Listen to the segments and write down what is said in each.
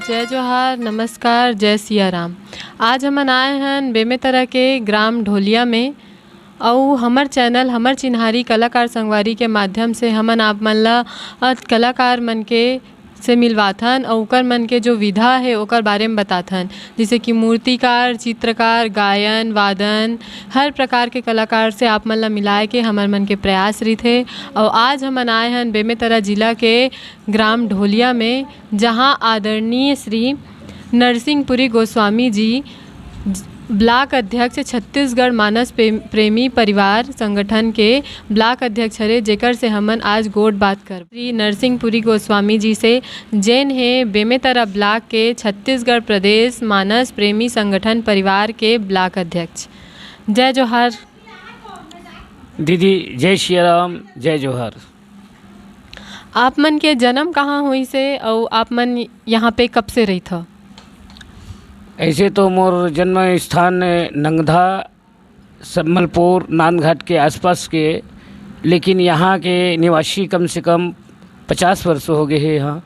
जय जोहार, नमस्कार, जय सिया राम। आज हमन आए हैं बेमेतरा के ग्राम ढोलिया में और हमर चैनल हमर चिन्हारी कलाकार संगवारी के माध्यम से हमन आप मन ला कलाकार मन के से मिलवाथन और ओकर मन के जो विधा है ओकर बारे में बताथन। जैसे कि मूर्तिकार, चित्रकार, गायन, वादन, हर प्रकार के कलाकार से आप मन ला मिलाए के हमर मन के प्रयास रहिथे। और आज हमन आए हैं बेमेतरा जिला के ग्राम ढोलिया में, जहां आदरणीय श्री नरसिंहपुरी गोस्वामी जी ब्लॉक अध्यक्ष छत्तीसगढ़ मानस प्रेमी परिवार संगठन के ब्लॉक अध्यक्ष हरे, जेकर से हमन आज गोट बात कर श्री नरसिंहपुरी गोस्वामी जी से, जैन है बेमेतरा ब्लॉक के छत्तीसगढ़ प्रदेश मानस प्रेमी संगठन परिवार के ब्लॉक अध्यक्ष। जय जोहार दीदी, जय श्री राम, जय जोहार। आप मन के जन्म कहाँ हुई से और आप मन यहाँ पे कब से रही था? ऐसे तो मोर जन्म स्थान नंगधा सम्बलपुर नांदघाट के आसपास के, लेकिन यहाँ के निवासी कम से कम 50 वर्ष हो गए हैं यहाँ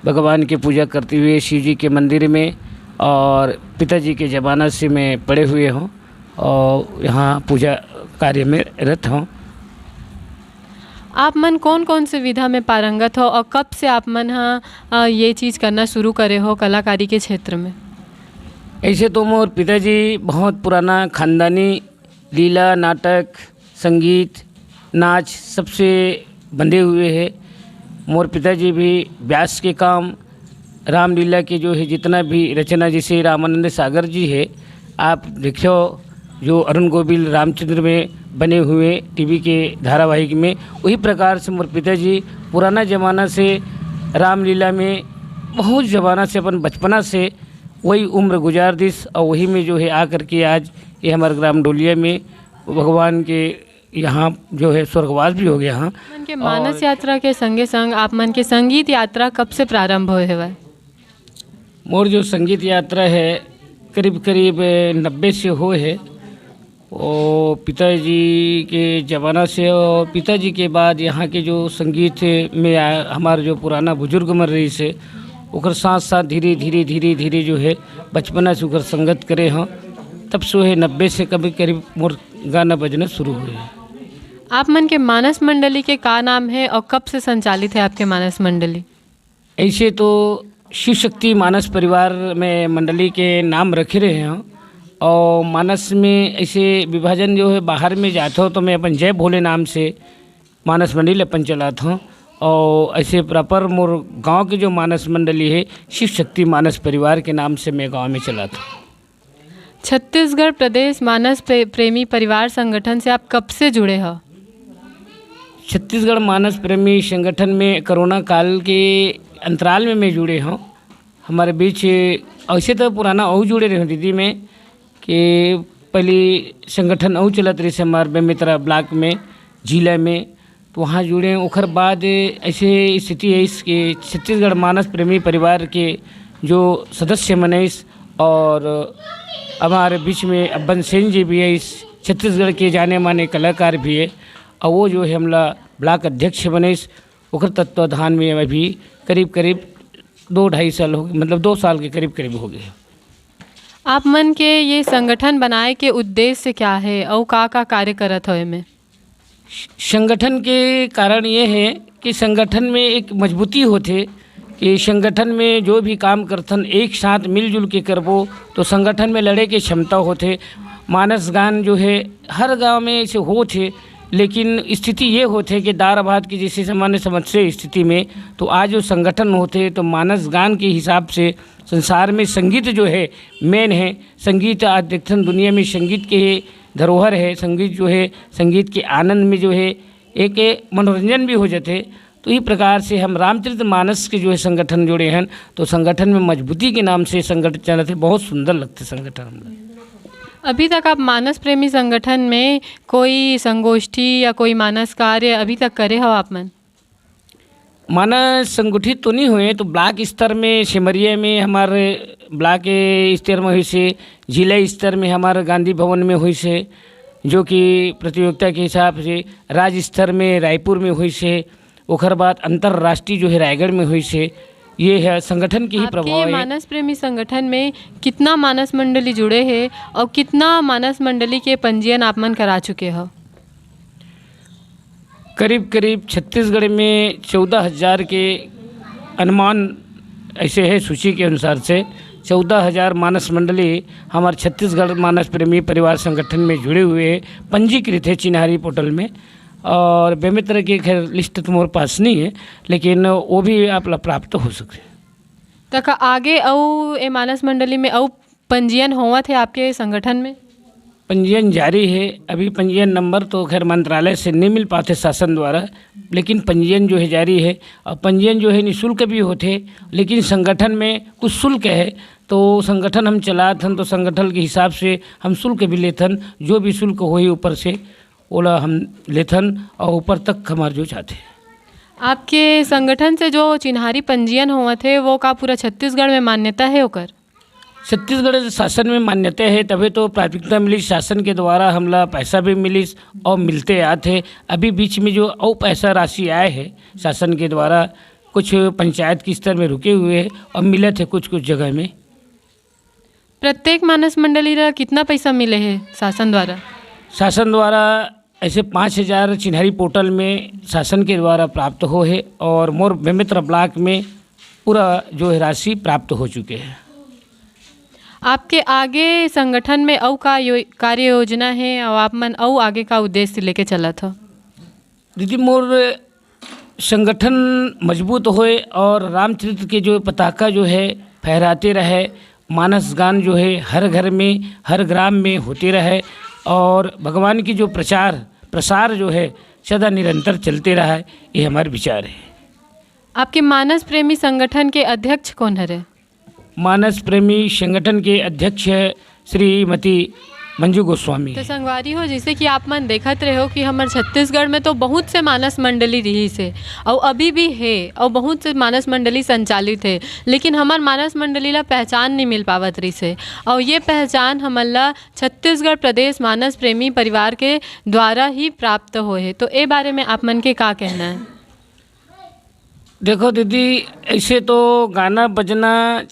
भगवान की पूजा करते हुए शिव जी के मंदिर में, और पिताजी के ज़माना से मैं पढ़े हुए हूँ और यहाँ पूजा कार्य में रत हूँ। आप मन कौन कौन से विधा में पारंगत हो और कब से आप मन ये चीज़ करना शुरू करे हो कलाकारी के क्षेत्र में? ऐसे तो मोर पिताजी बहुत पुराना खानदानी लीला, नाटक, संगीत, नाच सबसे बंधे हुए हैं। मोर पिताजी भी व्यास के काम, रामलीला के जो है जितना भी रचना, जैसे रामानंद सागर जी है, आप देखो जो अरुण गोविल रामचंद्र में बने हुए टीवी के धारावाहिक में, वही प्रकार से मोर पिताजी पुराना ज़माना से रामलीला में बहुत ज़माना से अपन बचपना से वही उम्र गुजार दिस, और वही में जो है आकर के आज ये हमारे ग्राम ढोलिया में भगवान के यहाँ जो है स्वर्गवास भी हो गया। हाँ, मन के मानस यात्रा के संगे संग आप मन के संगीत यात्रा कब से प्रारंभ होए हवय? मोर जो संगीत यात्रा है करीब करीब 90 से हो है, और पिताजी के ज़माना से, और पिताजी के बाद यहाँ के जो संगीत में हमारे जो पुराना बुजुर्ग मर रही से ओकर साथ साथ धीरे धीरे जो है बचपना से ओकर संगत करे हाँ, तब से है 90 से कभी करीब मोर गाना बजना शुरू हुए। आप मन के मानस मंडली के का नाम है और कब से संचालित है आपके मानस मंडली? ऐसे तो शिव शक्ति मानस परिवार में मंडली के नाम रखे रहे हैं, और मानस में ऐसे विभाजन जो है बाहर में जाता हो तो मैं अपन जय भोले नाम से मानस मंडली अपन चलाता हूँ, और ऐसे प्रॉपर मोर गांव की जो मानस मंडली है शिव शक्ति मानस परिवार के नाम से मैं गांव में चलाता हूँ। छत्तीसगढ़ प्रदेश मानस प्रेमी परिवार संगठन से आप कब से जुड़े हो? छत्तीसगढ़ मानस प्रेमी संगठन में कोरोना काल के अंतराल में मैं जुड़े हूँ। हमारे बीच ऐसे तो पुराना और जुड़े रहे दीदी में कि पहले संगठन और चलत रही से हमारे बेमेतरा ब्लॉक में जिला में, तो वहाँ जुड़े। उखर बाद ऐसे स्थिति है इसके छत्तीसगढ़ मानस प्रेमी परिवार के जो सदस्य मनीष, और हमारे बीच में अब्बन सेन जी भी है, इस छत्तीसगढ़ के जाने माने कलाकार भी है, और वो जो है हमला ब्लॉक अध्यक्ष मनीष, उखर तत्वाधान में अभी करीब 2-2.5 साल हो गए, मतलब 2 साल के करीब हो गए। आप मन के ये संगठन बनाए के उद्देश्य क्या है और का कार्य करत हो में? संगठन के कारण ये है कि संगठन में एक मजबूती होते कि संगठन में जो भी काम करथन एक साथ मिलजुल के करबो तो संगठन में लड़े के क्षमता होते। मानस गान जो है हर गांव में ऐसे होते, लेकिन स्थिति ये होते कि दार भात की जैसे सामान्य समस्या स्थिति में, तो आज जो संगठन होते तो मानस गान के हिसाब से संसार में संगीत जो है मेन है। संगीत आज देखते दुनिया में संगीत के धरोहर है। संगीत जो है संगीत के आनंद में जो है एक मनोरंजन भी हो जाते। तो इस प्रकार से हम रामचरित मानस के जो है संगठन जुड़े हैं, तो संगठन में मजबूती के नाम से संगठन चलते, बहुत सुंदर लगते संगठन हम। अभी तक आप मानस प्रेमी संगठन में कोई संगोष्ठी या कोई मानस कार्य अभी तक करे हो आप मन? मानस संगठित तो नहीं हुए, तो ब्लॉक स्तर में सिमरिया में हमारे ब्लॉक स्तर में हुई से, जिला स्तर में हमारे गांधी भवन में हुई से, जो कि प्रतियोगिता के हिसाब से राज्य स्तर में रायपुर में हुई से, ओखर बाद अंतर्राष्ट्रीय जो है रायगढ़ में हुई से, ये है संगठन के ही प्रभाव आपके है। मानस प्रेमी संगठन में कितना मानस मंडली जुड़े हैं और कितना मानस मंडली के पंजीयन आप मन करा चुके हो? करीब करीब छत्तीसगढ़ में 14,000 के अनुमान ऐसे है, सूची के अनुसार से 14,000 मानस मंडली हमारे छत्तीसगढ़ मानस प्रेमी परिवार संगठन में जुड़े हुए पंजीकृत है चिन्हारी पोर्टल में। और बेमित्र की खैर लिस्ट तो मोरे पास नहीं है, लेकिन वो भी आप प्राप्त हो सकते हैं। तक आगे और ए मानस मंडली में और पंजीयन होवत है आपके संगठन में? पंजीयन जारी है। अभी पंजीयन नंबर तो खैर मंत्रालय से नहीं मिल पाते शासन द्वारा, लेकिन पंजीयन जो है जारी है। और पंजीयन जो है निःशुल्क भी होते, लेकिन संगठन में कुछ शुल्क है। तो संगठन हम चलाथन तो संगठन के हिसाब से हम शुल्क भी लेथन, जो भी शुल्क हो ऊपर से ओला हम लेथन और ऊपर तक हमारे जो चाहते हैं। आपके संगठन से जो चिन्हारी पंजीयन हुआ थे वो का पूरा छत्तीसगढ़ में मान्यता है ओकर? छत्तीसगढ़ शासन में मान्यता है, तभी तो प्राथमिकता मिली शासन के द्वारा, हमला पैसा भी मिली और मिलते आते। अभी बीच में जो और पैसा राशि आए है शासन के द्वारा, कुछ पंचायत के स्तर में रुके हुए हैं और मिले थे कुछ कुछ जगह में। प्रत्येक मानस मंडली रा कितना पैसा मिले है शासन द्वारा? शासन द्वारा ऐसे 5,000 चिन्हारी पोर्टल में शासन के द्वारा प्राप्त हो है और मोर बेमित्र ब्लॉक में पूरा जो है राशि प्राप्त हो चुके हैं। आपके आगे संगठन में और का कार्य योजना है और आप मन और आगे का उद्देश्य लेके चला था? दीदी मोर संगठन मजबूत होए और रामचरित्र के जो पताका जो है फहराते रहे, मानस गान जो है हर घर में हर ग्राम में होते रहे और भगवान की जो प्रसार जो है सदा निरंतर चलते रहा है, ये हमारे विचार है। आपके मानस प्रेमी संगठन के अध्यक्ष कौन है? मानस प्रेमी संगठन के अध्यक्ष है श्रीमती मंजू गोस्वामी। तो संगवारी हो, जैसे कि आप मन देखत रहे हो कि हमारे छत्तीसगढ़ में तो बहुत से मानस मंडली रही से और अभी भी है और बहुत से मानस मंडली संचालित है, लेकिन हमार मानस मंडली ला पहचान नहीं मिल पावत रही से। और ये पहचान हमला छत्तीसगढ़ प्रदेश मानस प्रेमी परिवार के द्वारा ही प्राप्त हो है। तो ए बारे में आप मन के का कहना है? देखो दीदी, ऐसे तो गाना बजना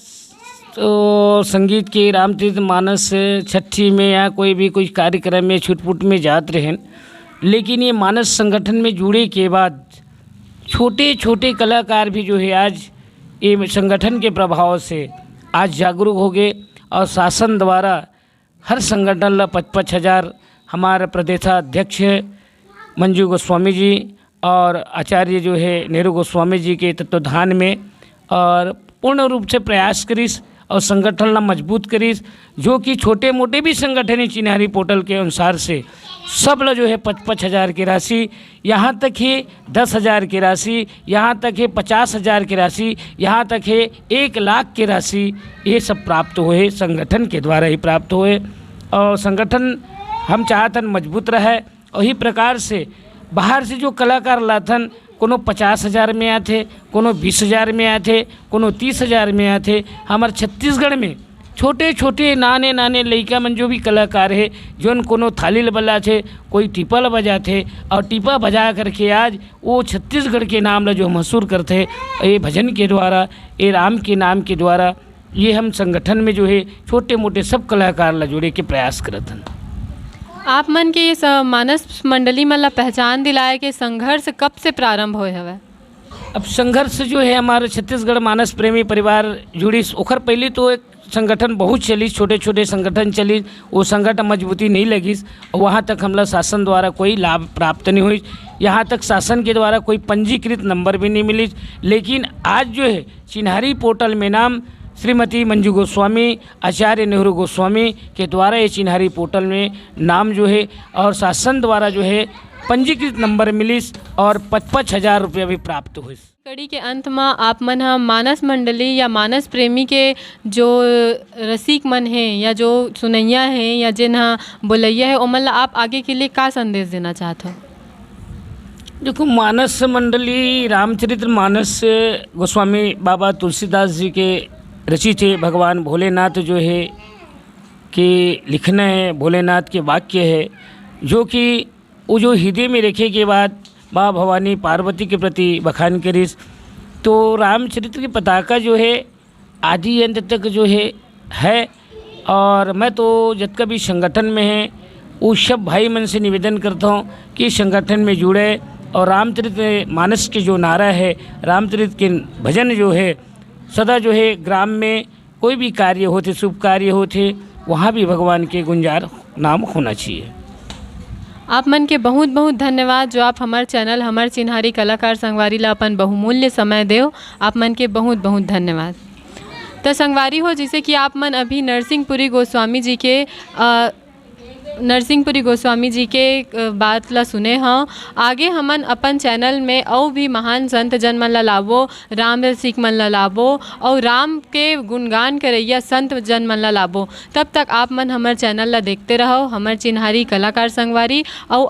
तो संगीत के रामचरित मानस छठी में या कोई भी कुछ कार्यक्रम में छुटपुट में जाते रहें, लेकिन ये मानस संगठन में जुड़े के बाद छोटे छोटे कलाकार भी जो है आज ये संगठन के प्रभाव से आज जागरूक हो गए और शासन द्वारा हर संगठन ला 55,000 हमारे प्रदेशाध्यक्ष मंजू गोस्वामी जी और आचार्य जो है नेहरू गोस्वामी जी के तत्वाधान में और पूर्ण रूप से प्रयास करीस और संगठन ला मजबूत करीस, जो कि छोटे मोटे भी संगठन चिन्हारी पोर्टल के अनुसार से सब ला जो है 55,000 की राशि, यहाँ तक है 10,000 की राशि, यहाँ तक है 50,000 की राशि, यहाँ तक है 1,00,000 की राशि, ये सब प्राप्त हुए संगठन के द्वारा ही प्राप्त हुए। और संगठन हम चाहतन मजबूत रहे। और ही प्रकार से बाहर से जो कलाकार लाथन, कोनो 50,000 में आते, कोनो 20,000 में आते, कोनो 30,000 में आते। हमारे छत्तीसगढ़ में छोटे छोटे नाने नाने लड़का मन जो भी कलाकार है, जोन कोनो थाली बजा थे, कोई टिपा बजा थे और टिपा बजा करके आज वो छत्तीसगढ़ के नाम ला जो मशहूर करते, ये भजन के द्वारा, ये राम के नाम के द्वारा, ये हम संगठन में जो है छोटे मोटे सब कलाकार ला जोड़े के प्रयास करते हैं। आप मन के ये मानस मंडली मन ला पहचान दिलाए के संघर्ष कब से प्रारंभ होए हवे? अब संघर्ष जो है हमारे छत्तीसगढ़ मानस प्रेमी परिवार जुड़ी, ओखर पहले तो एक संगठन बहुत चली, छोटे छोटे संगठन चली, वो संगठन मजबूती नहीं लगी और वहाँ तक हमला शासन द्वारा कोई लाभ प्राप्त नहीं हुई। यहाँ तक शासन के द्वारा कोई पंजीकृत नंबर भी नहीं मिली। लेकिन आज जो है चिन्हारी पोर्टल में नाम श्रीमती मंजू गोस्वामी, आचार्य नेहरू गोस्वामी के द्वारा ये चिन्हारी पोर्टल में नाम जो है और शासन द्वारा जो है पंजीकृत नंबर मिलिस और 55,000 रुपये भी प्राप्त हुए। कड़ी के अंत में आप मन ह मानस मंडली या मानस प्रेमी के जो रसिक मन हैं या जो सुनैया हैं या जिन बोलैया है, ओमन ला आप आगे के लिए का संदेश देना चाहते हो? देखो, मानस मंडली रामचरित्र मानस गोस्वामी बाबा तुलसीदास जी के रचित है। भगवान भोलेनाथ जो है कि लिखना है, भोलेनाथ के वाक्य है, जो कि वो जो हृदय में रखे के बाद माँ भवानी पार्वती के प्रति बखान करिस तो रामचरित्र की पताका जो है आदि अंत तक जो है। और मैं तो जितना भी संगठन में है उस सब भाई मन से निवेदन करता हूँ कि संगठन में जुड़े और रामचरित मानस के जो नारा है, रामचरित के भजन जो है सदा जो है ग्राम में कोई भी कार्य होते, शुभ कार्य होते, वहाँ भी भगवान के गुंजार नाम होना चाहिए। आप मन के बहुत बहुत धन्यवाद जो आप हमार चैनल हमार चिन्हारी कलाकार संगवारी ला अपन बहुमूल्य समय देव। आप मन के बहुत बहुत धन्यवाद। तो संगवारी हो, जैसे कि आप मन अभी नरसिंहपुरी गोस्वामी जी के बात ला सुने हाँ। आगे हमन अपन चैनल में और भी महान संत जन मन ला लाबो, राम रसिक मन ला लाबो और राम के गुणगान करैया संत जन मन ला लाबो। तब तक आप मन हमार चैनल ला देखते रहो, हमार चिन्हारी कलाकार संगवारी। और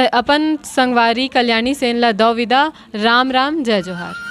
अपन संगवारी कल्याणी सेन ला दो विदा। राम राम, जय जोहार।